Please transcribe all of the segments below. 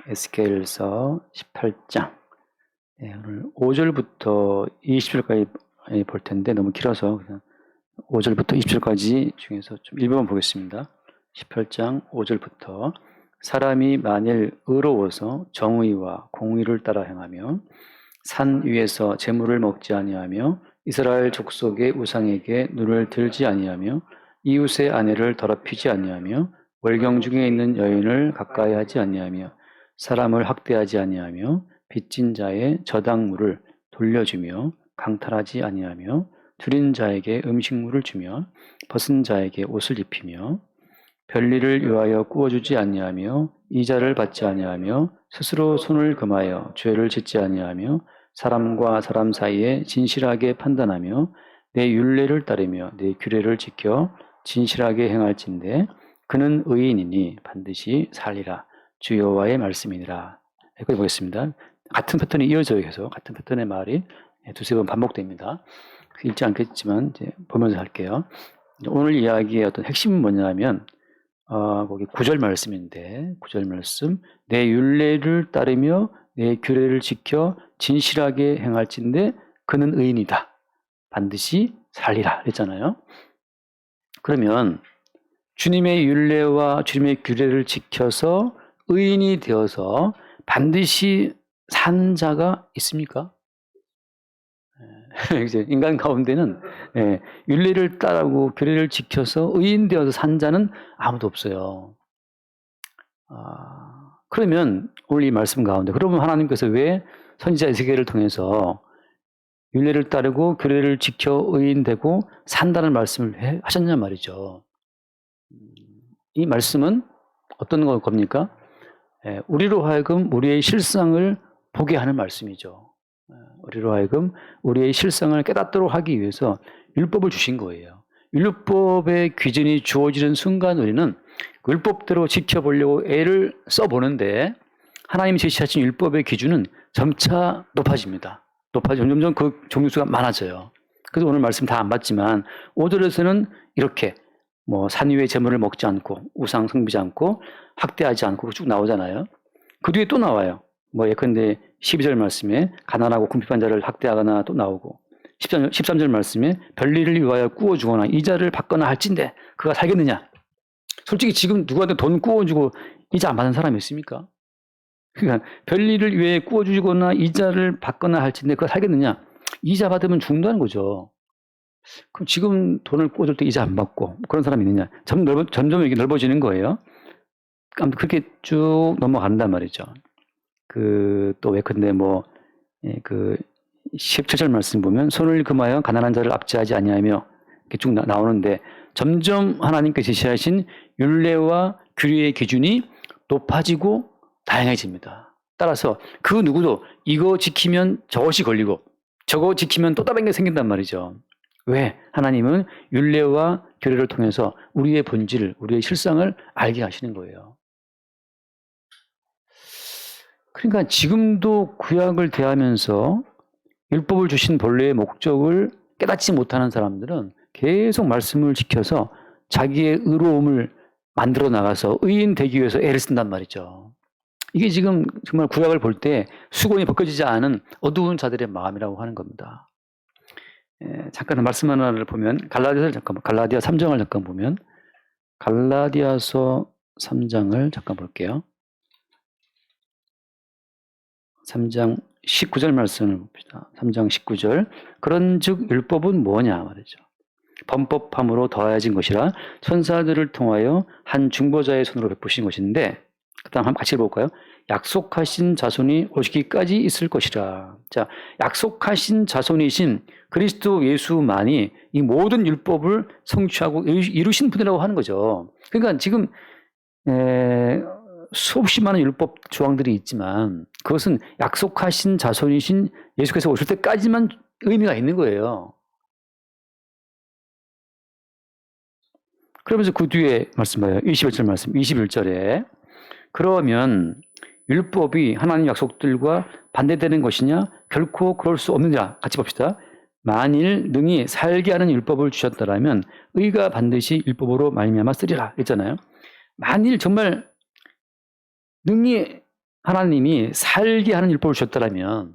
에스겔서 18장. 오늘 5절부터 20절까지 볼 텐데 너무 길어서 그냥 5절부터 20절까지 중에서 좀 일부만 보겠습니다. 18장 5절부터 사람이 만일 의로워서 정의와 공의를 따라 행하며 산 위에서 재물을 먹지 아니하며 이스라엘 족속의 우상에게 눈을 들지 아니하며 이웃의 아내를 더럽히지 아니하며 월경 중에 있는 여인을 가까이 하지 아니하며 사람을 학대하지 아니하며 빚진 자의 저당물을 돌려주며 강탈하지 아니하며 줄인 자에게 음식물을 주며 벗은 자에게 옷을 입히며 별일을 위하여 꾸어주지 아니하며 이자를 받지 아니하며 스스로 손을 금하여 죄를 짓지 아니하며 사람과 사람 사이에 진실하게 판단하며 내 율례를 따르며 내 규례를 지켜 진실하게 행할진대 그는 의인이니 반드시 살리라. 주 여호와의 말씀이니라. 여기까지 보겠습니다. 같은 패턴이 이어져요. 계속 같은 패턴의 말이 두세 번 반복됩니다. 읽지 않겠지만 이제 보면서 할게요. 오늘 이야기의 어떤 핵심은 뭐냐면 거기 9절 말씀인데 9절 말씀 내 율례를 따르며 내 규례를 지켜 진실하게 행할진대 그는 의인이다. 반드시 살리라 그랬잖아요. 그러면 주님의 율례와 주님의 규례를 지켜서 의인이 되어서 반드시 산 자가 있습니까? 인간 가운데는 율례를 따르고 규례를 지켜서 의인 되어서 산 자는 아무도 없어요. 그러면 오늘 이 말씀 가운데 그러면 하나님께서 왜 선지자 에스겔을 통해서 율례를 따르고 규례를 지켜 의인 되고 산다는 말씀을 하셨냐 말이죠. 이 말씀은 어떤 겁니까? 우리로 하여금 우리의 실상을 보게 하는 말씀이죠. 우리로 하여금 우리의 실상을 깨닫도록 하기 위해서 율법을 주신 거예요. 율법의 기준이 주어지는 순간 우리는 그 율법대로 지켜보려고 애를 써보는데 하나님이 제시하신 율법의 기준은 점차 높아집니다. 점점 그 종류수가 많아져요. 그래서 오늘 말씀 다 안 봤지만 5절에서는 이렇게 산 위의 재물을 먹지 않고 우상 섬기지 않고 학대하지 않고 쭉 나오잖아요. 그 뒤에 또 나와요. 예컨대 12절 말씀에 가난하고 궁핍한 자를 학대하거나 또 나오고 13절 말씀에 별일을 위하여 꾸어주거나 이자를 받거나 할진대 그가 살겠느냐. 솔직히 지금 누구한테 돈 꾸어주고 이자 안 받는 사람이 있습니까? 그러니까 별일을 위해 꾸어주거나 이자를 받거나 할진대 그가 살겠느냐. 이자 받으면 죽는다는 거죠. 그럼 지금 돈을 꾸어줄 때 이자 안 받고 그런 사람이 있느냐. 점점 이게 넓어지는 거예요. 아무튼 그렇게 쭉 넘어간단 말이죠. 또 왜근데 17절 말씀 보면 손을 금하여 가난한 자를 압제하지 아니하며 이렇게 쭉 나오는데 점점 하나님께 제시하신 율례와 규례의 기준이 높아지고 다양해집니다. 따라서 그 누구도 이거 지키면 저것이 걸리고 저거 지키면 또 다른 게 생긴단 말이죠. 왜? 하나님은 율례와 규례를 통해서 우리의 본질을, 우리의 실상을 알게 하시는 거예요. 그러니까 지금도 구약을 대하면서 율법을 주신 본래의 목적을 깨닫지 못하는 사람들은 계속 말씀을 지켜서 자기의 의로움을 만들어 나가서 의인 되기 위해서 애를 쓴단 말이죠. 이게 지금 정말 구약을 볼 때 수건이 벗겨지지 않은 어두운 자들의 마음이라고 하는 겁니다. 잠깐 말씀 하나를 보면 갈라디아 3장을 잠깐 보면 갈라디아서 3장을 잠깐 볼게요. 3장 19절 말씀을 봅시다. 3장 19절 그런즉 율법은 뭐냐 말이죠. 범법함으로 더하여진 것이라 천사들을 통하여 한 중보자의 손으로 베푸신 것인데 그다음 한번 같이 볼까요? 약속하신 자손이 오시기까지 있을 것이라. 자, 약속하신 자손이신 그리스도 예수만이 이 모든 율법을 성취하고 이루신 분이라고 하는 거죠. 그러니까 지금 수없이 많은 율법 조항들이 있지만 그것은 약속하신 자손이신 예수께서 오실 때까지만 의미가 있는 거예요. 그러면서 그 뒤에 말씀 봐요. 21절 말씀, 21절에 그러면 율법이 하나님 약속들과 반대되는 것이냐? 결코 그럴 수 없느냐? 같이 봅시다. 만일 능히 살게 하는 율법을 주셨더라면 의가 반드시 율법으로 말미암아 쓰리라 했잖아요. 만일 정말 능히 하나님이 살게 하는 율법을 주셨다면,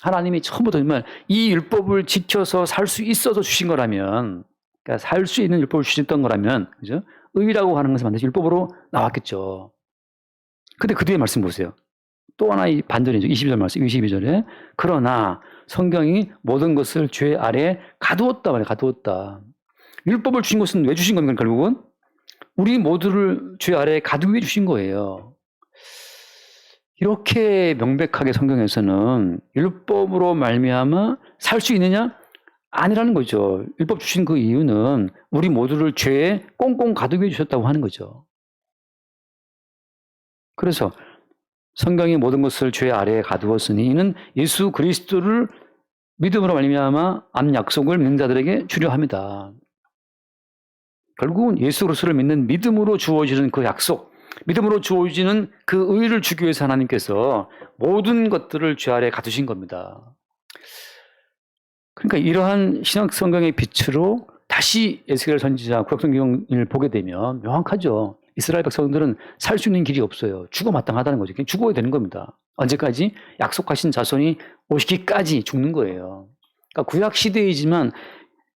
하나님이 처음부터 정말 이 율법을 지켜서 살 수 있어서 주신 거라면, 그러니까 살 수 있는 율법을 주셨던 거라면, 그죠? 의라고 하는 것은 반드시 율법으로 나왔겠죠. 근데 그 뒤에 말씀 보세요. 또 하나 이 반전이죠. 22절 말씀, 22절에. 그러나 성경이 모든 것을 죄 아래 가두었다 말이에요. 가두었다. 율법을 주신 것은 왜 주신 겁니까? 결국은 우리 모두를 죄 아래 가두기 위해 주신 거예요. 이렇게 명백하게 성경에서는 율법으로 말미암아 살 수 있느냐? 아니라는 거죠. 율법 주신 그 이유는 우리 모두를 죄에 꽁꽁 가두게 해 주셨다고 하는 거죠. 그래서 성경이 모든 것을 죄 아래에 가두었으니 이는 예수 그리스도를 믿음으로 말미암아 암 약속을 믿는 자들에게 주려 합니다. 결국은 예수 그리스도를 믿는 믿음으로 주어지는 그 약속, 믿음으로 주어지는 그 의를 주기 위해서 하나님께서 모든 것들을 죄 아래에 가두신 겁니다. 그러니까 이러한 신약 성경의 빛으로 다시 에스겔 선지자 구약성경을 보게 되면 명확하죠. 이스라엘 백성들은 살 수 있는 길이 없어요. 죽어 마땅하다는 거죠. 그냥 죽어야 되는 겁니다. 언제까지? 약속하신 자손이 오시기까지 죽는 거예요. 그러니까 구약 시대이지만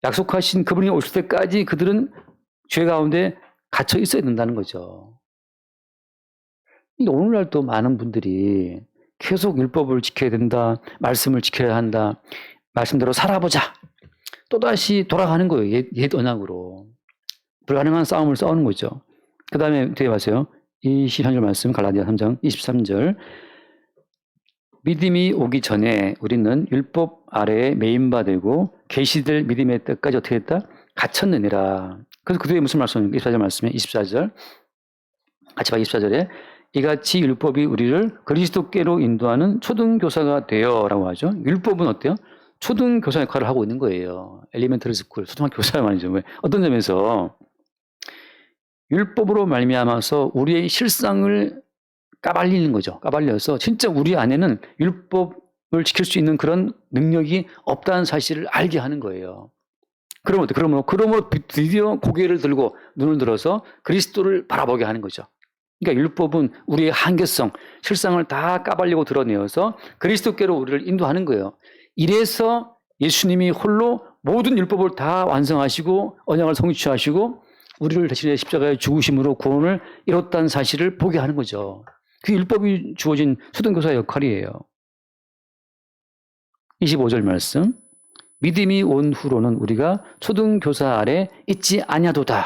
약속하신 그분이 오실 때까지 그들은 죄 가운데 갇혀 있어야 된다는 거죠. 오늘날도 많은 분들이 계속 율법을 지켜야 된다, 말씀을 지켜야 한다, 말씀대로 살아보자. 또다시 돌아가는 거예요. 옛 언약으로. 불가능한 싸움을 싸우는 거죠. 그 다음에 뒤에 보세요. 23절 말씀 갈라디아 3장 23절. 믿음이 오기 전에 우리는 율법 아래에 매인바되고 계시될 믿음의 때까지 어떻게 했다? 갇혔느니라. 그래서 그 뒤에 무슨 말씀입니까? 24절 말씀에 24절. 같이 봐 24절에 이같이 율법이 우리를 그리스도께로 인도하는 초등교사가 되어라고 하죠. 율법은 어때요? 초등교사 역할을 하고 있는 거예요. 엘리멘터리 스쿨, 초등학교 교사 말이죠. 왜? 어떤 점에서 율법으로 말미암아서 우리의 실상을 까발리는 거죠. 까발려서 진짜 우리 안에는 율법을 지킬 수 있는 그런 능력이 없다는 사실을 알게 하는 거예요. 그러면 어때? 그러므로 드디어 고개를 들고 눈을 들어서 그리스도를 바라보게 하는 거죠. 그러니까 율법은 우리의 한계성, 실상을 다 까발리고 드러내어서 그리스도께로 우리를 인도하는 거예요. 이래서 예수님이 홀로 모든 율법을 다 완성하시고 언약을 성취하시고 우리를 대신에 십자가에 죽으심으로 구원을 이뤘다는 사실을 보게 하는 거죠. 그게 율법이 주어진 초등교사의 역할이에요. 25절 말씀. 믿음이 온 후로는 우리가 초등교사 아래 있지 아니하도다.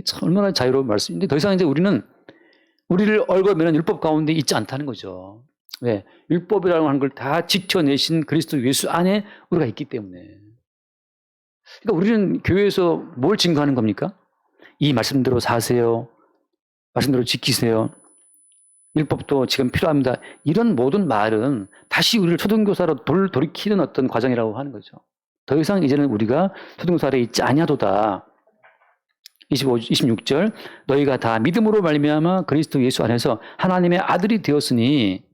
참 얼마나 자유로운 말씀인데 더 이상 이제 우리를 얽어매는 율법 가운데 있지 않다는 거죠. 왜? 율법이라고 하는 걸 다 지켜내신 그리스도 예수 안에 우리가 있기 때문에. 그러니까 우리는 교회에서 뭘 증거하는 겁니까? 이 말씀대로 사세요. 말씀대로 지키세요. 율법도 지금 필요합니다. 이런 모든 말은 다시 우리를 초등교사로 돌이키는 어떤 과정이라고 하는 거죠. 더 이상 이제는 우리가 초등교사 아래 있지 아니하도다. 26절 너희가 다 믿음으로 말미암아 그리스도 예수 안에서 하나님의 아들이 되었으니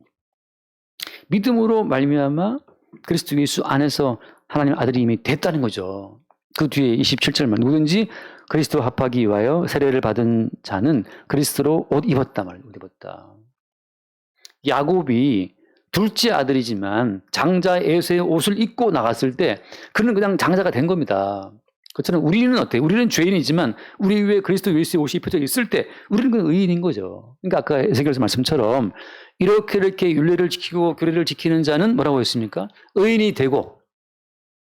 믿음으로 말미암아 그리스도 예수 안에서 하나님의 아들이 이미 됐다는 거죠. 그 뒤에 27절만 누구든지 그리스도 합하기 위하여 세례를 받은 자는 그리스도로 옷 입었다 말이에요. 옷 입었다. 야곱이 둘째 아들이지만 장자 에서의 옷을 입고 나갔을 때 그는 그냥 장자가 된 겁니다. 그처럼 우리는 어때요? 우리는 죄인이지만 우리 위에 그리스도 예수의 옷이 입혀져 있을 때 우리는 그 의인인 거죠. 그러니까 아까 에스겔서 말씀처럼 이렇게 율례를 지키고 규례를 지키는 자는 뭐라고 했습니까? 의인이 되고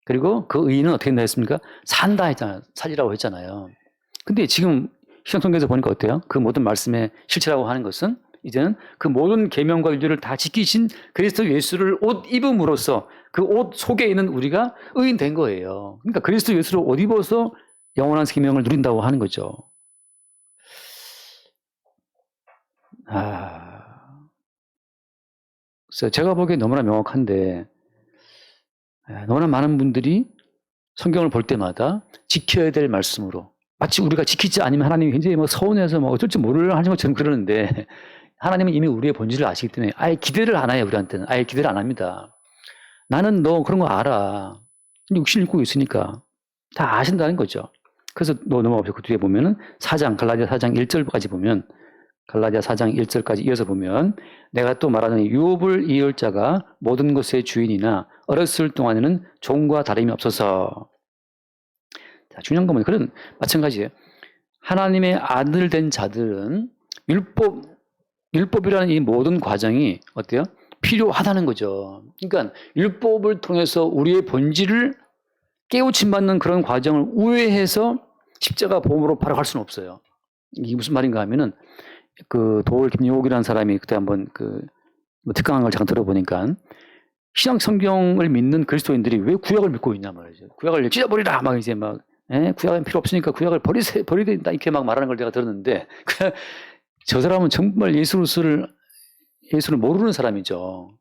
그리고 그 의인은 어떻게 된다 했습니까? 산다 했잖아요. 살리라고 했잖아요. 근데 지금 신약성경에서 보니까 어때요? 그 모든 말씀의 실체라고 하는 것은 이제는 그 모든 계명과 율례를 다 지키신 그리스도 예수를 옷 입음으로써 그 옷 속에 있는 우리가 의인 된 거예요. 그러니까 그리스도 예수를 옷 입어서 영원한 생명을 누린다고 하는 거죠. 그래서 제가 보기에 너무나 명확한데 너무나 많은 분들이 성경을 볼 때마다 지켜야 될 말씀으로 마치 우리가 지키지 않으면 하나님이 굉장히 서운해서 어쩔 줄 모르는 하는 것처럼 그러는데 하나님은 이미 우리의 본질을 아시기 때문에 아예 기대를 안 해요. 우리한테는 아예 기대를 안 합니다. 나는 너 그런 거 알아. 육신 입고 있으니까 다 아신다는 거죠. 그래서 넘어가서 그 뒤에 보면은 갈라디아 4장 1절까지 보면 갈라디아 4장 1절까지 이어서 보면 내가 또 말하노니 유업을 이을 자가 모든 것의 주인이나 어렸을 동안에는 종과 다름이 없어서. 자, 중요한 건 뭐냐. 그런 마찬가지예요. 하나님의 아들 된 자들은 율법이라는 이 모든 과정이 어때요? 필요하다는 거죠. 그러니까 율법을 통해서 우리의 본질을 깨우침 받는 그런 과정을 우회해서 십자가 보험으로 바로 갈 수는 없어요. 이게 무슨 말인가 하면은 그 도올 김용옥이라는 사람이 그때 한번 뭐 특강한 걸 잠깐 들어보니까 신약 성경을 믿는 그리스도인들이 왜 구약을 믿고 있냐 말이죠. 구약을 찢어버리라 막 이제 막 구약은 필요 없으니까 구약을 버려야 된다 이렇게 막 말하는 걸 내가 들었는데 저 사람은 정말 예수를 모르는 사람이죠.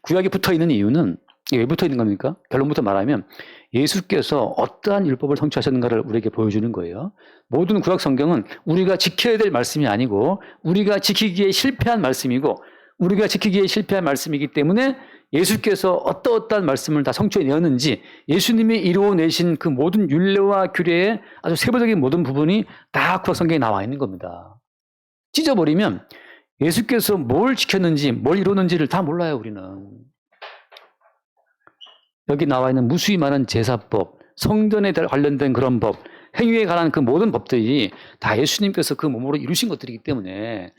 구약이 붙어 있는 이유는 왜 붙어 있는 겁니까? 결론부터 말하면 예수께서 어떠한 율법을 성취하셨는가를 우리에게 보여주는 거예요. 모든 구약 성경은 우리가 지켜야 될 말씀이 아니고 우리가 지키기에 실패한 말씀이고 우리가 지키기에 실패한 말씀이기 때문에 예수께서 어떠한 말씀을 다 성취해내었는지 예수님이 이루어내신 그 모든 율례와 규례의 아주 세부적인 모든 부분이 다 구약 성경에 나와 있는 겁니다. 찢어버리면 예수께서 뭘 지켰는지 뭘 이루었는지를 다 몰라요. 우리는. 여기 나와 있는 무수히 많은 제사법, 성전에 관련된 그런 법, 행위에 관한 그 모든 법들이 다 예수님께서 그 몸으로 이루신 것들이기 때문에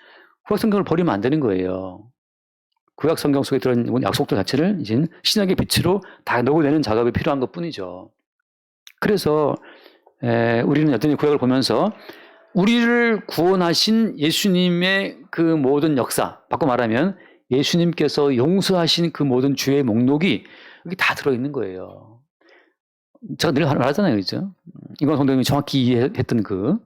구약 성경을 버리면 안 되는 거예요. 구약 성경 속에 들어있는 약속들 자체를 이제 신약의 빛으로 다 녹여내는 작업이 필요한 것뿐이죠. 그래서 우리는 여전히 구약을 보면서 우리를 구원하신 예수님의 그 모든 역사, 바꿔 말하면 예수님께서 용서하신 그 모든 죄의 목록이 여기 다 들어있는 거예요. 제가 늘 말하잖아요. 그죠? 이건 성도님이 정확히 이해했던 그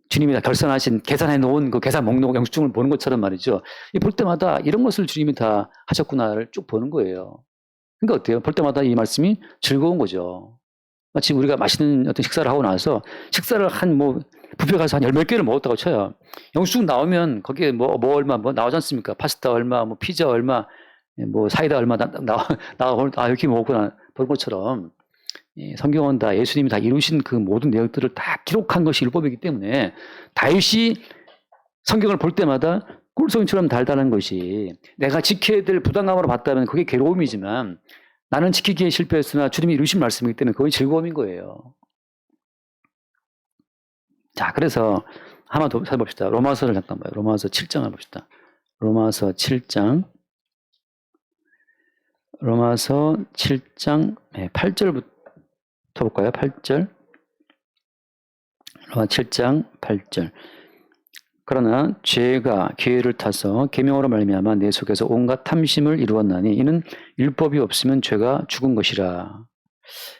주님이 다 결산하신, 계산해 놓은 그 계산 목록 영수증을 보는 것처럼 말이죠. 볼 때마다 이런 것을 주님이 다 하셨구나를 쭉 보는 거예요. 그러니까 어때요? 볼 때마다 이 말씀이 즐거운 거죠. 마치 우리가 맛있는 어떤 식사를 하고 나서 식사를 뷔페 가서 한 10몇 개를 먹었다고 쳐요. 영수증 나오면 거기에 뭐 얼마 나오지 않습니까? 파스타 얼마, 뭐 피자 얼마, 뭐 사이다 얼마 이렇게 먹었구나 본 것처럼 성경은 다 예수님이 다 이루신 그 모든 내용들을 다 기록한 것이 율법이기 때문에 다윗이 성경을 볼 때마다 꿀송이처럼 달달한 것이 내가 지켜야 될 부담감으로 봤다면 그게 괴로움이지만 나는 지키기에 실패했으나 주님이 이루신 말씀이기 때문에 그건 즐거움인 거예요. 자, 그래서 하나 더 살펴봅시다. 로마서를 잠깐 봐요. 로마서 7장을 봅시다. 로마서 7장 8절부터 볼까요? 8절. 로마 7장 8절. 그러나 죄가 기회를 타서 계명으로 말미암아 내 속에서 온갖 탐심을 이루었나니 이는 율법이 없으면 죄가 죽은 것이라.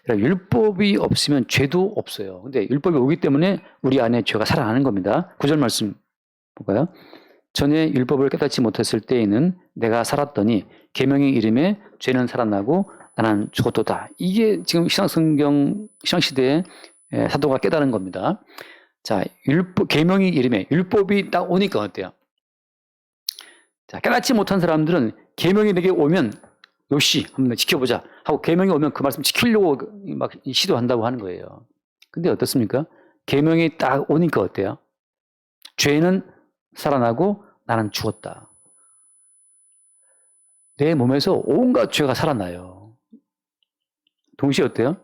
그러니까 율법이 없으면 죄도 없어요. 근데 율법이 오기 때문에 우리 안에 죄가 살아나는 겁니다. 9절 말씀 볼까요? 전에 율법을 깨닫지 못했을 때에는 내가 살았더니 계명의 이름에 죄는 살아나고 나는 죽었도다. 이게 지금 신약시대에 사도가 깨달은 겁니다. 자, 계명의 이름에 율법이 딱 오니까 어때요? 자, 깨닫지 못한 사람들은 계명이 내게 오면 요시 한번 지켜보자 하고 계명이 오면 그 말씀 지키려고 막 시도한다고 하는 거예요. 근데 어떻습니까? 계명이 딱 오니까 어때요? 죄는 살아나고 나는 죽었다. 내 몸에서 온갖 죄가 살아나요. 동시에 어때요?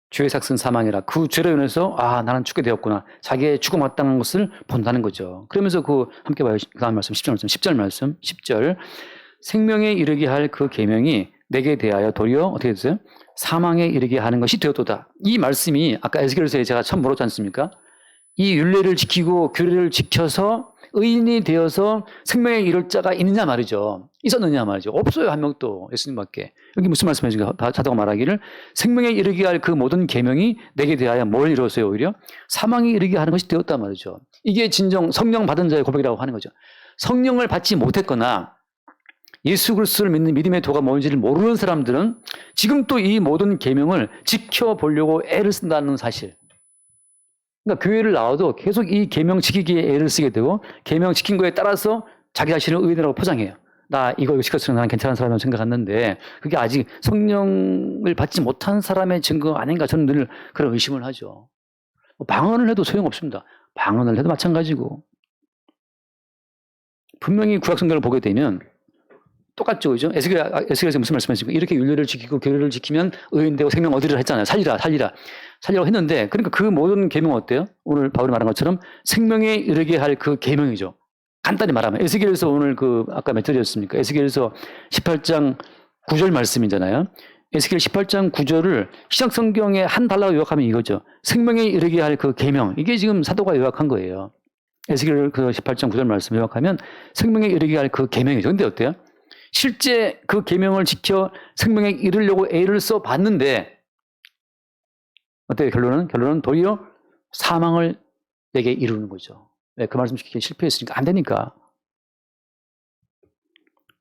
죄의 삭은 사망이라. 그 죄로 인해서 나는 죽게 되었구나. 자기의 죽음 마땅한 것을 본다는 거죠. 그러면서 함께 봐요. 그 다음 말씀 10절 말씀 10절 생명에 이르게 할 그 계명이 내게 대하여 도리어 어떻게 됐어요? 사망에 이르게 하는 것이 되었도다. 이 말씀이 아까 에스겔서에 제가 처음 물었지 않습니까? 이 율례를 지키고 규례를 지켜서 의인이 되어서 생명에 이를 자가 있느냐 말이죠. 있었느냐 말이죠. 없어요. 한 명도 예수님밖에. 여기 무슨 말씀해 주니까 사도가 말하기를 생명에 이르게 할 그 모든 계명이 내게 대하여 뭘 이루었어요? 오히려 사망에 이르게 하는 것이 되었단 말이죠. 이게 진정 성령 받은 자의 고백이라고 하는 거죠. 성령을 받지 못했거나 예수 그리스도를 믿는 믿음의 도가 뭔지를 모르는 사람들은 지금 또 이 모든 계명을 지켜보려고 애를 쓴다는 사실. 그러니까 교회를 나와도 계속 이 계명 지키기에 애를 쓰게 되고 계명 지킨 거에 따라서 자기 자신을 의인이라고 포장해요. 나 이거 지켰으면 나는 괜찮은 사람이라고 생각했는데 그게 아직 성령을 받지 못한 사람의 증거 아닌가 저는 늘 그런 의심을 하죠. 방언을 해도 소용없습니다. 방언을 해도 마찬가지고 분명히 구약성경을 보게 되면 똑같죠, 그죠? 에스겔에서 무슨 말씀하십니까? 이렇게 율례를 지키고 규례를 지키면 의인되고 생명 얻으리라 했잖아요. 살리라고 했는데, 그러니까 그 모든 계명은 어때요? 오늘 바울이 말한 것처럼 생명에 이르게 할 그 계명이죠. 간단히 말하면 에스겔에서 오늘 아까 몇 절이었습니까? 에스겔에서 18장 9절 말씀이잖아요. 에스겔 18장 9절을 신약성경에 한 단락로 요약하면 이거죠. 생명에 이르게 할 그 계명. 이게 지금 사도가 요약한 거예요. 에스겔 18장 9절 말씀 요약하면 생명에 이르게 할 그 계명이죠. 근데 어때요? 실제 그 계명을 지켜 생명에 이르려고 애를 써 봤는데 어때요? 결론은 도리어 사망을 내게 이루는 거죠. 네, 그 말씀 지키기 실패했으니까 안 되니까.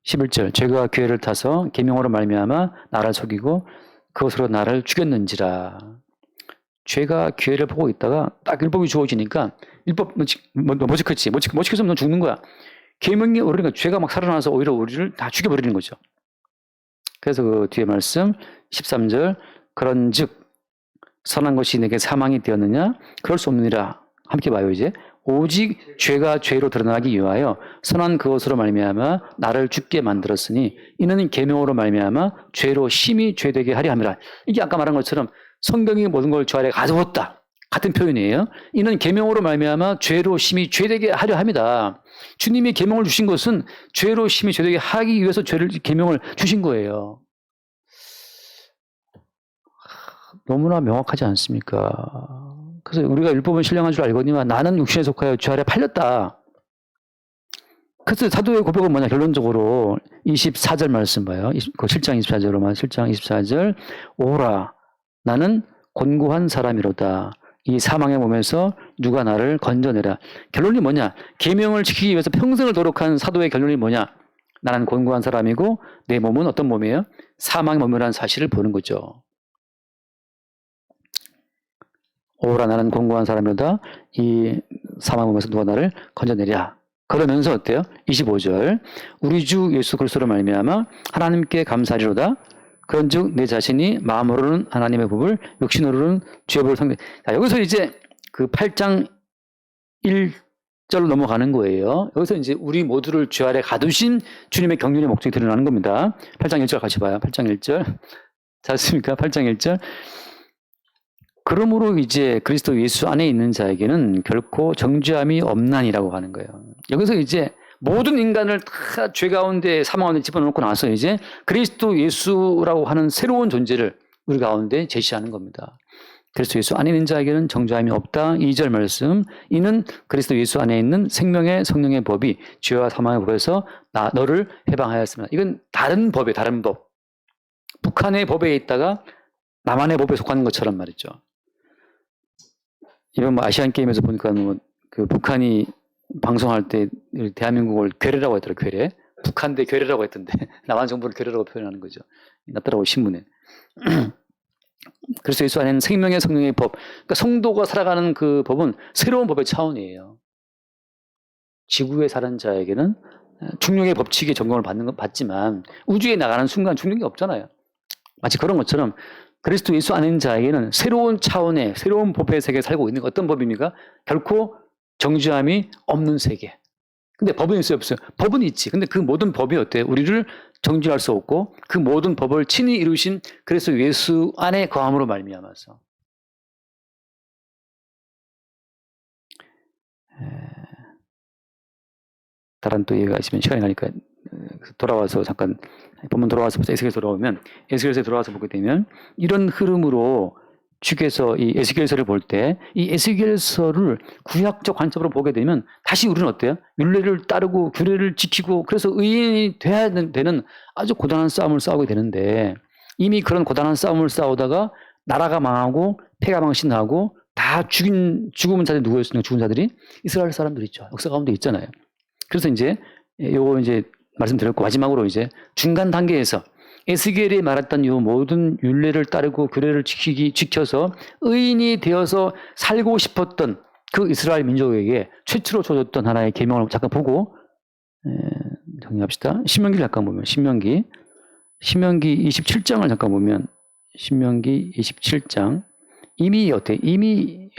11절 죄가 기회를 타서 계명으로 말미암아 나를 속이고 그것으로 나를 죽였는지라. 죄가 기회를 보고 있다가 딱 율법이 주어지니까 율법 못 지켰으면 너 죽는 거야. 계명이 오르니까 죄가 막 살아나서 오히려 우리를 다 죽여버리는 거죠. 그래서 그 뒤에 말씀 13절 그런즉 선한 것이 내게 사망이 되었느냐? 그럴 수 없느니라. 함께 봐요 이제. 오직 죄가 죄로 드러나기 위하여 선한 그것으로 말미암아 나를 죽게 만들었으니 이는 계명으로 말미암아 죄로 심히 죄되게 하려 함이라. 이게 아까 말한 것처럼 성경이 모든 걸 주 아래 가두었다. 같은 표현이에요. 이는 계명으로 말미암아 죄로 심히 죄되게 하려 함이다. 주님이 계명을 주신 것은 죄로 심히 죄되게 하기 위해서 계명을 주신 거예요. 너무나 명확하지 않습니까? 그래서 우리가 율법은 신령한 줄 알거니와 나는 육신에 속하여 주 아래 팔렸다. 그래서 사도의 고백은 뭐냐? 결론적으로 24절 말씀 봐요. 그 7장 24절로만 7장 24절 오라 나는 곤고한 사람이로다. 이 사망의 몸에서 누가 나를 건져내라. 결론이 뭐냐? 계명을 지키기 위해서 평생을 노력한 사도의 결론이 뭐냐? 나는 곤고한 사람이고 내 몸은 어떤 몸이에요? 사망의 몸이라는 사실을 보는 거죠. 오라 나는 곤고한 사람이로다. 이 사망의 몸에서 누가 나를 건져내랴. 그러면서 어때요? 25절 우리 주 예수 그리스도로 말미암아 하나님께 감사하리로다. 그런즉 내 자신이 마음으로는 하나님의 법을 육신으로는 주의 법을 상대. 자, 여기서 이제 그 8장 1절로 넘어가는 거예요. 여기서 이제 우리 모두를 주 아래 가두신 주님의 경륜의 목적이 드러나는 겁니다. 8장 1절 같이 봐요. 8장 1절. 잤습니까? 8장 1절. 그러므로 이제 그리스도 예수 안에 있는 자에게는 결코 정죄함이 없나니라고 하는 거예요. 여기서 이제 모든 인간을 다 죄 가운데 사망 가운데 집어넣고 나서 이제 그리스도 예수라고 하는 새로운 존재를 우리 가운데 제시하는 겁니다. 그리스도 예수 안에 있는 자에게는 정죄함이 없다. 2절 말씀. 이는 그리스도 예수 안에 있는 생명의 성령의 법이 죄와 사망의 법에서 너를 해방하였습니다. 이건 다른 법이에요. 다른 법. 북한의 법에 있다가 남한의 법에 속하는 것처럼 말이죠. 이번 아시안 게임에서 보니까 그 북한이 방송할 때 대한민국을 괴뢰라고 했더라고요. 괴뢰. 북한 대 괴뢰라고 했던데 남한 정부를 괴뢰라고 표현하는 거죠. 났더라고요. 신문에. 그래서 예수 안에는 생명의 성령의 법. 그러니까 성도가 살아가는 그 법은 새로운 법의 차원이에요. 지구에 사는 자에게는 중력의 법칙에 적용을 받지만 우주에 나가는 순간 중력이 없잖아요. 마치 그런 것처럼 그리스도 예수 안에 있는 자에게는 새로운 차원의 새로운 법의 세계에 살고 있는 어떤 법입니까? 결코 정죄함이 없는 세계. 근데 법은 있어요, 없어요? 법은 있지. 근데 그 모든 법이 어때요? 우리를 정죄할 수 없고 그 모든 법을 친히 이루신 그래서 예수 안에 거함으로 말미암아서 다른 또 얘기가 있으면 시간이 가니까 돌아와서 잠깐 본문 돌아와서 에스겔 돌아오면 에스겔서에 돌아와서 보게 되면 이런 흐름으로 주께서 이 에스겔서를 볼 때 이 에스겔서를 구약적 관점으로 보게 되면 다시 우리는 어때요? 율례를 따르고 규례를 지키고 그래서 의인이 돼야 되는 아주 고단한 싸움을 싸우게 되는데 이미 그런 고단한 싸움을 싸우다가 나라가 망하고 폐가 망신하고 다 죽은 자들이 누구였습니까? 죽은 자들이 이스라엘 사람들 있죠. 역사 가운데 있잖아요. 그래서 이제 요거 이제 말씀드렸고 마지막으로 이제 중간 단계에서 에스겔이 말했던 이 모든 율례를 따르고 규례를 지켜서 의인이 되어서 살고 싶었던 그 이스라엘 민족에게 최초로 주어졌던 하나의 계명을 잠깐 보고 정리합시다. 신명기를 잠깐 보면 신명기 27장을 잠깐 보면 신명기 27장 이미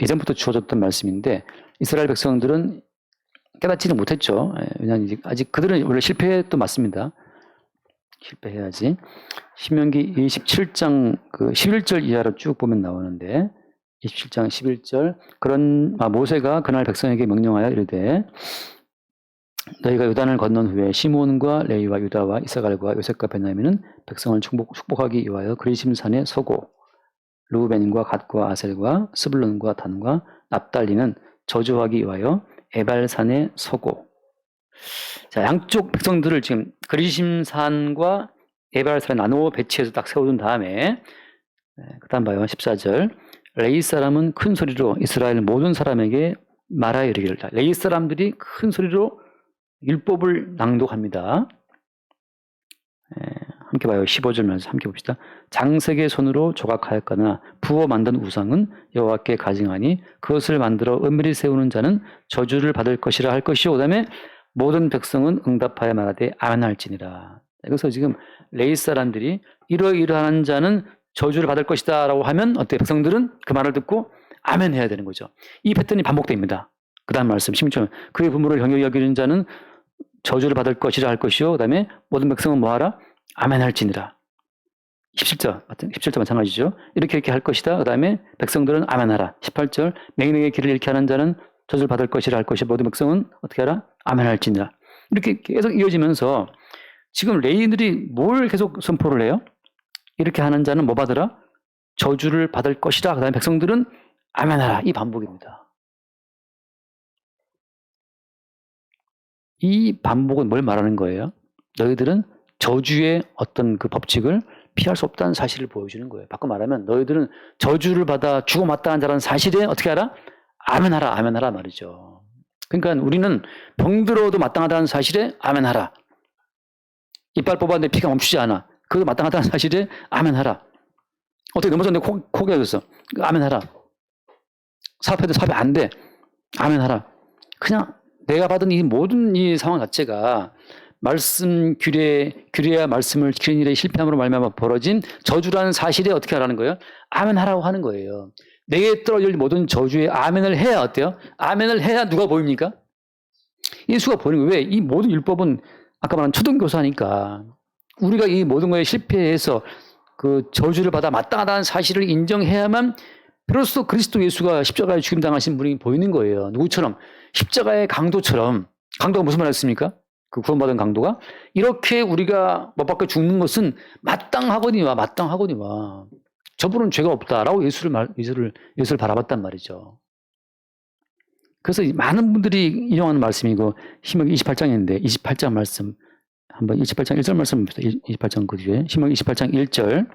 예전부터 주어졌던 말씀인데 이스라엘 백성들은 깨닫지는 못했죠. 왜냐하면 아직 그들은 원래 실패도 맞습니다. 실패해야지. 신명기 27장 그 11절 이하로 쭉 보면 나오는데 27장 11절 모세가 그날 백성에게 명령하여 이르되 너희가 요단을 건넌 후에 시몬과 레위와 유다와 이사갈과 요셉과 베냐민은 백성을 축복하기 위하여 그리심산에 서고 루벤과 갓과 아셀과 스불론과 단과 납달리는 저주하기 위하여 에발산에 서고. 자, 양쪽 백성들을 지금 그리심산과 에발산에 나누어 배치해서 딱 세워둔 다음에 그 다음 봐요. 14절 레이 사람은 큰 소리로 이스라엘 모든 사람에게 말하여 이르기를. 레이 사람들이 큰 소리로 율법을 낭독합니다. 함께 봐요. 15절 말씀 함께 봅시다. 장색의 손으로 조각하였거나 부어 만든 우상은 여호와께 가증하니 그것을 만들어 은밀히 세우는 자는 저주를 받을 것이라 할 것이요. 그다음에 모든 백성은 응답하여 말하되 아멘할지니라. 그래서 지금 레위 사람들이 이러이러한 자는 저주를 받을 것이다 라고 하면 어때? 백성들은 그 말을 듣고 아멘 해야 되는 거죠. 이 패턴이 반복됩니다. 그 다음 말씀 16절 그의 부모를 경외히 여기는 자는 저주를 받을 것이라 할 것이요. 그 다음에 모든 백성은 뭐하라? 아멘 할지니라. 17절 마찬가지죠. 이렇게 할 것이다. 그 다음에 백성들은 아멘하라. 18절 맹인에게 길을 잃게 하는 자는 저주를 받을 것이라 할 것이 모든 백성은 어떻게 하라? 아멘 할지니라. 이렇게 계속 이어지면서 지금 레위인들이 뭘 계속 선포를 해요? 이렇게 하는 자는 뭐 받으라? 저주를 받을 것이라. 그 다음에 백성들은 아멘하라. 이 반복입니다. 이 반복은 뭘 말하는 거예요? 너희들은 저주의 어떤 그 법칙을 피할 수 없다는 사실을 보여주는 거예요. 바꿔 말하면 너희들은 저주를 받아 죽어 마땅한 자라는 사실에 어떻게 하라? 아멘하라, 아멘하라 말이죠. 그러니까 우리는 병들어도 마땅하다는 사실에 아멘하라. 이빨 뽑았는데 피가 멈추지 않아. 그것도 마땅하다는 사실에 아멘하라. 어떻게 넘어졌는데 코 깨졌어. 아멘하라. 사업해도 사업이 안 돼. 아멘하라. 그냥 내가 받은 이 모든 이 상황 자체가 말씀 규례야 말씀을 지키는 일에 실패함으로 말미암아 벌어진 저주라는 사실에 어떻게 하라는 거예요? 아멘하라고 하는 거예요. 내게 떨어질 모든 저주에 아멘을 해야 어때요? 아멘을 해야 누가 보입니까? 예수가 보이는 거예요. 왜? 이 모든 율법은 아까 말한 초등교사니까 우리가 이 모든 거에 실패해서 그 저주를 받아 마땅하다는 사실을 인정해야만 비로소 그리스도 예수가 십자가에 죽임당하신 분이 보이는 거예요. 누구처럼? 십자가의 강도처럼. 강도가 무슨 말했습니까? 그 구원받은 강도가 이렇게 우리가 못 박혀 죽는 것은 마땅하거니와 저분은 죄가 없다라고 예수를 바라봤단 말이죠. 그래서 많은 분들이 인용하는 말씀이고 신명기 28장인데 28장 말씀 한번 28장 1절 말씀 봅시다. 28장 그 뒤에 신명기 28장 1절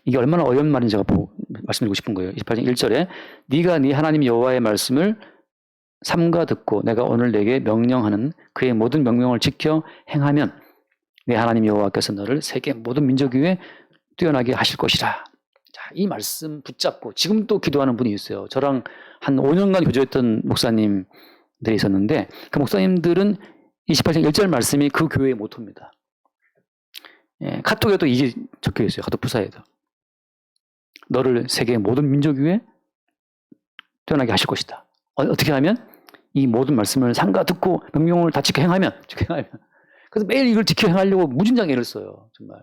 이게 얼마나 어려운 말인지 제가 말씀드리고 싶은 거예요. 28장 1절에 네가 네 하나님 여호와의 말씀을 삼가 듣고 내가 오늘 내게 명령하는 그의 모든 명령을 지켜 행하면 내 하나님 여호와께서 너를 세계 모든 민족 위에 뛰어나게 하실 것이라. 자, 이 말씀 붙잡고 지금 또 기도하는 분이 있어요. 저랑 한 5년간 교제했던 목사님들이 있었는데 그 목사님들은 28장 1절 말씀이 그 교회의 모토입니다. 예, 카톡에도 이게 적혀 있어요. 카톡 부사에도. 너를 세계 모든 민족 위에 뛰어나게 하실 것이다. 어떻게 하면? 이 모든 말씀을 삼가 듣고 명령을 다 지켜 행하면. 그래서 매일 이걸 지켜 행하려고 무진장 애를 써요. 정말.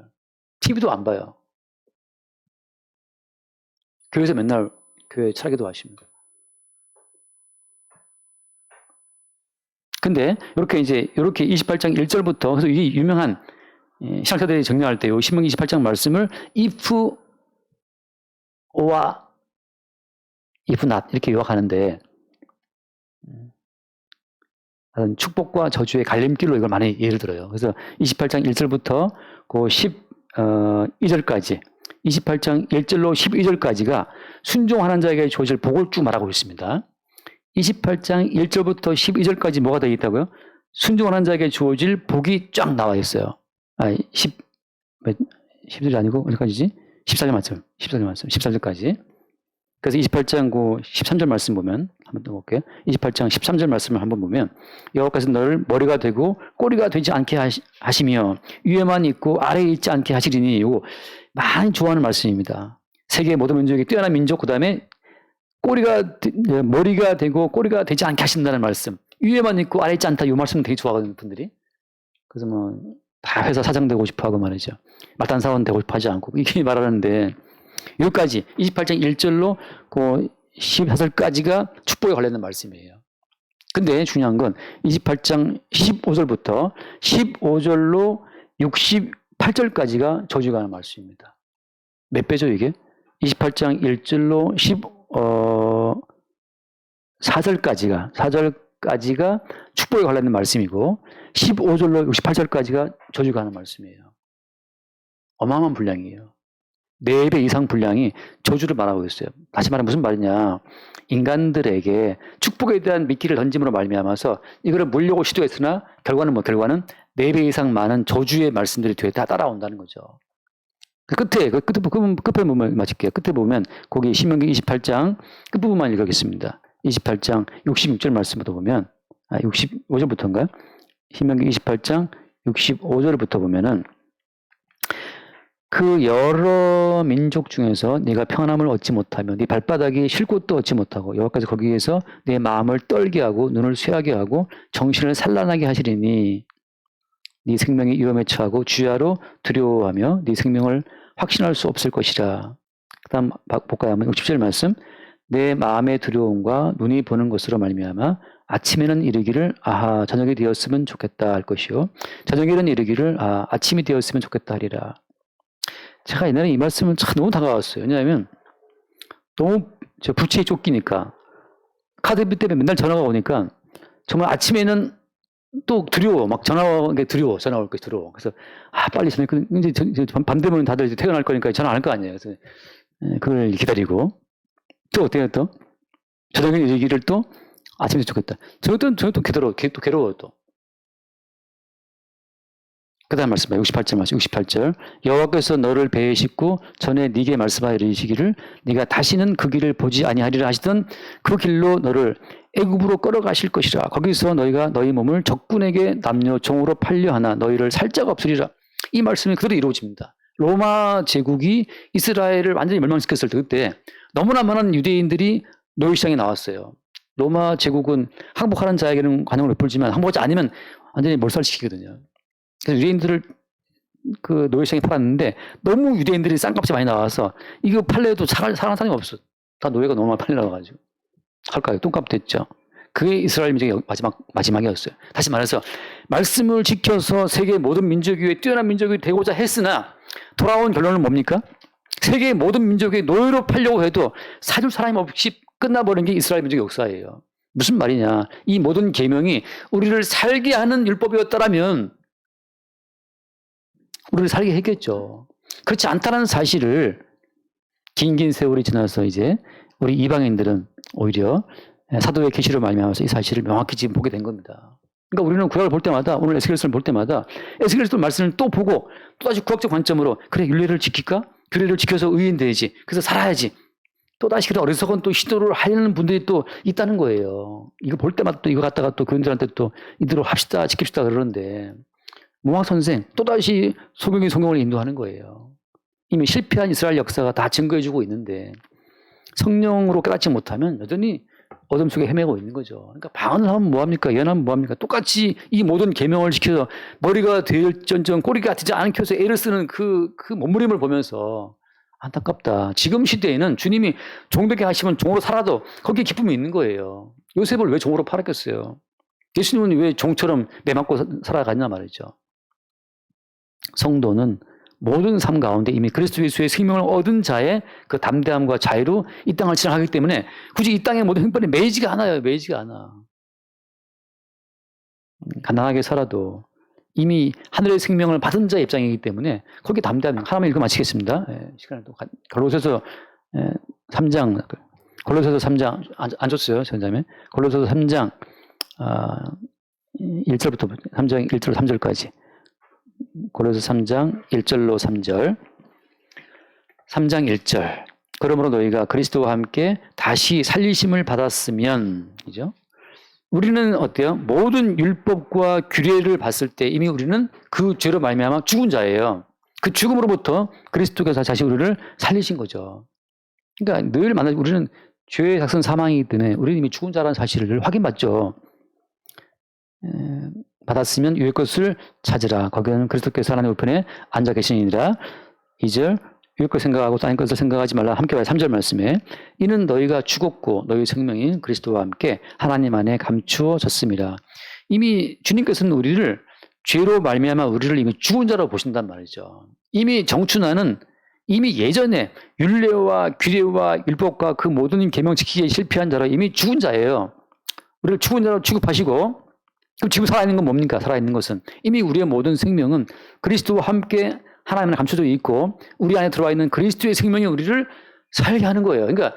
TV도 안 봐요. 교회에서 맨날 교회 차례기도 하십니다. 근데 이렇게 28장 1절부터 그래서 이게 유명한 신학자들이 정리할 때 요 신명기 28장 말씀을 if or if not 이렇게 요약하는데 축복과 저주의 갈림길로 이걸 많이 예를 들어요. 그래서 28장 1절부터 그 12절까지 28장 1절로 12절까지가 순종하는 자에게 주어질 복을 쭉 말하고 있습니다. 28장 1절부터 12절까지 뭐가 되어 있다고요? 순종하는 자에게 주어질 복이 쫙 나와 있어요. 10절이 아니고 어디까지지? 14절 말씀. 14절까지. 그래서 28장 13절 말씀 보면 한번 더 볼게요. 28장 13절 말씀을 한번 보면 여호와께서 너를 머리가 되고 꼬리가 되지 않게 하시며 위에만 있고 아래에 있지 않게 하시리니 이거 많이 좋아하는 말씀입니다. 세계 모든 민족이 뛰어난 민족 그다음에 머리가 되고 꼬리가 되지 않게 하신다는 말씀. 위에만 있고 아래 있지 않다. 이 말씀 되게 좋아하거든요, 분들이. 그래서 뭐 다 회사 사장 되고 싶어 하고 말이죠. 말단 사원 되고 싶어 하지 않고 이렇게 말하는데 여기까지 28장 1절로 그 14절까지가 축복에 관련된 말씀이에요. 근데 중요한 건 28장 15절부터 15절로 68절까지가 저주가 하는 말씀입니다. 몇 배죠 이게? 28장 1절로 4절까지가 축복에 관련된 말씀이고 15절로 68절까지가 저주가 하는 말씀이에요. 어마어마한 분량이에요. 4배 이상 분량이 저주를 말하고 있어요. 다시 말하면 무슨 말이냐. 인간들에게 축복에 대한 미끼를 던짐으로 말미암아서 이거를 물려고 시도했으나 결과는 4배 이상 많은 저주의 말씀들이 뒤에 다 따라온다는 거죠. 끝에 보면 맞을게요. 끝에 보면 거기 신명기 28장 끝부분만 읽어보겠습니다. 28장 66절 말씀부터 보면 65절부터인가요? 신명기 28장 65절부터 보면은 그 여러 민족 중에서 네가 평안함을 얻지 못하며 네 발바닥이 쉴 곳도 얻지 못하고 여호와께서 거기에서 네 마음을 떨게 하고 눈을 쇠하게 하고 정신을 산란하게 하시리니 네 생명이 위험에 처하고 주야로 두려워하며 네 생명을 확신할 수 없을 것이라. 그 다음 볼까요? 60절 말씀. 내 마음의 두려움과 눈이 보는 것으로 말미암아 아침에는 이르기를 아하 저녁이 되었으면 좋겠다 할 것이요 저녁에는 이르기를 아침이 되었으면 좋겠다 하리라. 제가 옛날에 이 말씀은 참 너무 다가왔어요. 왜냐하면 너무 저 부채에 쫓기니까 카드비 때문에 맨날 전화가 오니까 정말 아침에는 또 두려워. 막 전화 올 게 두려워. 전화 올 게 두려워. 그래서 빨리 전화 이제 밤 되면 다들 이제 퇴근할 거니까 전화 안 할 거 아니에요. 그래서 그걸 기다리고 또 어때요 또? 저녁에 얘기를 또 아침에 좋겠다. 저녁 또 괴로워 또. 그 다음 말씀 68절 여호와께서 너를 배에 싣고 전에 네게 말씀하여 이르시기를 네가 다시는 그 길을 보지 아니하리라 하시던 그 길로 너를 애굽으로 끌어가실 것이라. 거기서 너희가 너희 몸을 적군에게 남녀 종으로 팔려 하나 너희를 살자가 없으리라. 이 말씀이 그대로 이루어집니다. 로마 제국이 이스라엘을 완전히 멸망시켰을 때 그때 너무나 많은 유대인들이 노예시장에 나왔어요. 로마 제국은 항복하는 자에게는 관용을 베풀지만 항복하지 않으면 완전히 몰살시키거든요. 그래서 유대인들을 그 노예시장에 팔았는데 너무 유대인들이 싼값이 많이 나와서 이거 팔려도 사는 사람이 없어. 다 노예가 너무 많이 팔려나가지고. 할까요? 똥값 됐죠. 그게 이스라엘 민족의 마지막이었어요. 다시 말해서 말씀을 지켜서 세계 모든 민족 위에 뛰어난 민족이 되고자 했으나 돌아온 결론은 뭡니까? 세계 모든 민족이 노예로 팔려고 해도 사줄 사람이 없이 끝나버린 게 이스라엘 민족의 역사예요. 무슨 말이냐. 이 모든 계명이 우리를 살게 하는 율법이었다라면 우리를 살게 했겠죠. 그렇지 않다는 사실을 긴 세월이 지나서 이제 우리 이방인들은 오히려 사도의 계시로 말미암아서 이 사실을 명확히 지금 보게 된 겁니다. 그러니까 우리는 구약을 볼 때마다 오늘 에스겔서를 볼 때마다 에스겔서 말씀을 또 보고 또다시 구약적 관점으로 그래 율례를 지킬까? 규례를 지켜서 의인 되야지. 그래서 살아야지. 또다시 그런 어리석은 또 시도를 하려는 분들이 또 있다는 거예요. 이거 볼 때마다 또 이거 갖다가 또 교인들한테 또 이대로 합시다 지킵시다 그러는데 모학 선생 또다시 성경을 인도하는 거예요. 이미 실패한 이스라엘 역사가 다 증거해주고 있는데 성령으로 깨닫지 못하면 여전히 어둠 속에 헤매고 있는 거죠. 그러니까 방언을 하면 뭐합니까? 예언하면 뭐합니까? 똑같이 이 모든 계명을 지켜서 머리가 될전정 꼬리가 되지 않게서 애를 쓰는 그 몸부림을 보면서 안타깝다. 지금 시대에는 주님이 종되게 하시면 종으로 살아도 거기에 기쁨이 있는 거예요. 요셉을 왜 종으로 팔았겠어요? 예수님은 왜 종처럼 매맞고 살아갔냐 말이죠. 성도는 모든 삶 가운데 이미 그리스도 예수의 생명을 얻은 자의 그 담대함과 자유로 이 땅을 지나가기 때문에 굳이 이 땅의 모든 형편이 매이지가 않아요. 매이지가 않아. 가난하게 살아도 이미 하늘의 생명을 받은 자의 입장이기 때문에 거기에 담대함. 하나만 읽어 마치겠습니다. 시간을 또 골로새서 3장 골로새서 3장 안 줬어요. 전자매 골로새서 3장 1절부터 3장 1절 3절까지 골로새 3장 1절로 3절 3장 1절 그러므로 너희가 그리스도와 함께 다시 살리심을 받았으면 그죠? 우리는 어때요? 모든 율법과 규례를 봤을 때 이미 우리는 그 죄로 말미암아 죽은 자예요. 그 죽음으로부터 그리스도께서 다시 우리를 살리신 거죠. 그러니까 늘 우리는 죄의 작성 사망이기 때문에 우리는 이미 죽은 자라는 사실을 확인받죠. 받았으면 위의 것을 찾으라. 거기는 그리스도께서 하나님 우편에 앉아 계시니라. 2절 위의 것 생각하고 땅의 것을 생각하지 말라. 함께 봐요. 3절 말씀에 이는 너희가 죽었고 너희 생명이 그리스도와 함께 하나님 안에 감추어졌습니다. 이미 주님께서는 우리를 죄로 말미암아 우리를 이미 죽은 자로 보신단 말이죠. 이미 정춘하는 이미 예전에 율례와 규례와 율법과 그 모든 계명 지키기에 실패한 자로 이미 죽은 자예요. 우리를 죽은 자로 취급하시고 그럼 지금 살아있는 건 뭡니까? 살아있는 것은 이미 우리의 모든 생명은 그리스도와 함께 하나님 안에 감춰져 있고 우리 안에 들어와 있는 그리스도의 생명이 우리를 살게 하는 거예요. 그러니까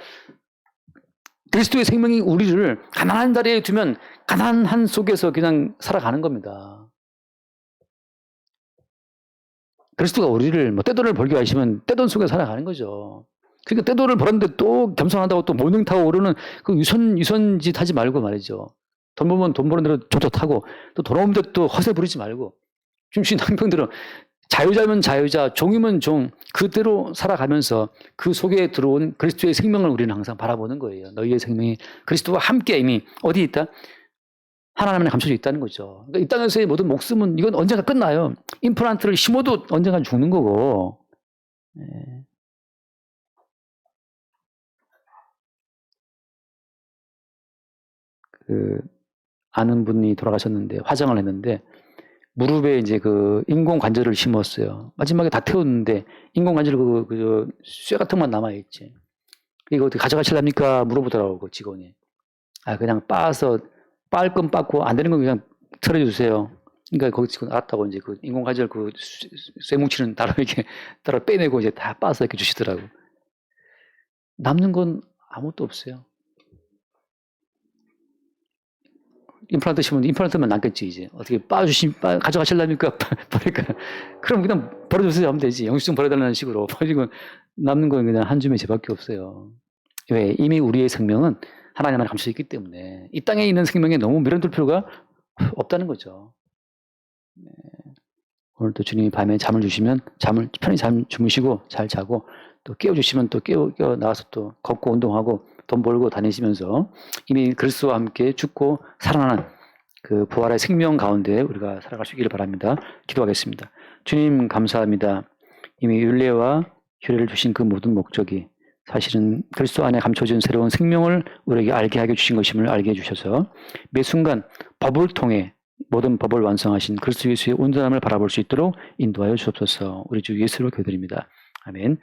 그리스도의 생명이 우리를 가난한 자리에 두면 가난한 속에서 그냥 살아가는 겁니다. 그리스도가 우리를 뭐 떼돈을 벌게 하시면 떼돈 속에 살아가는 거죠. 그러니까 떼돈을 벌었는데 또 겸손하다고 또 모능 타고 오르는 그 유선짓 하지 말고 말이죠. 돈 벌면 돈 버는 대로 조조 타고 또 돈 없는데 또 허세 부리지 말고 지금 신앙병들은 자유자면 자유자, 종이면 종 그대로 살아가면서 그 속에 들어온 그리스도의 생명을 우리는 항상 바라보는 거예요. 너희의 생명이 그리스도와 함께 이미 어디 있다? 하나님 안에 감춰져 있다는 거죠. 그러니까 이 땅에서의 모든 목숨은 이건 언젠가 끝나요. 임플란트를 심어도 언젠가 죽는 거고. 아는 분이 돌아가셨는데 화장을 했는데 무릎에 이제 그 인공 관절을 심었어요. 마지막에 다 태웠는데 인공 관절 쇠 같은 것만 남아 있지. 이거 어떻게 가져가실랍니까? 물어보더라고 그 직원이. 그냥 빻아서 빻을 건 빻고 안 되는 건 그냥 털어주세요. 그러니까 거기 직원 알았다고 이제 그 인공 관절 그 쇠 뭉치는 따로 이렇게 따로 빼내고 이제 다 빻아서 이렇게 주시더라고. 남는 건 아무것도 없어요. 임플란트 심으면 임플란트만 남겠지 이제. 어떻게 가져가실랍니까? 버릴까? 그럼 그냥 버려주세요 하면 되지. 영수증 버려달라는 식으로. 버리고 남는 건 그냥 한 줌의 죄밖에 없어요. 왜? 이미 우리의 생명은 하나님 안에 감춰져 있기 때문에 이 땅에 있는 생명에 너무 미련둘 필요가 없다는 거죠. 오늘도 주님이 밤에 잠을 주시면 편히 잠 주무시고 잘 자고 또 깨워주시면 또 깨워 나와서 또 걷고 운동하고 돈 벌고 다니시면서 이미 그리스도와 함께 죽고 살아나는 그 부활의 생명 가운데 우리가 살아갈 수 있기를 바랍니다. 기도하겠습니다. 주님 감사합니다. 이미 율례와 규례를 주신 그 모든 목적이 사실은 그리스도 안에 감춰진 새로운 생명을 우리에게 알게 하게 주신 것임을 알게 해주셔서 매 순간 법을 통해 모든 법을 완성하신 그리스도 예수의 온전함을 바라볼 수 있도록 인도하여 주옵소서. 우리 주 예수로 기도드립니다. 아멘.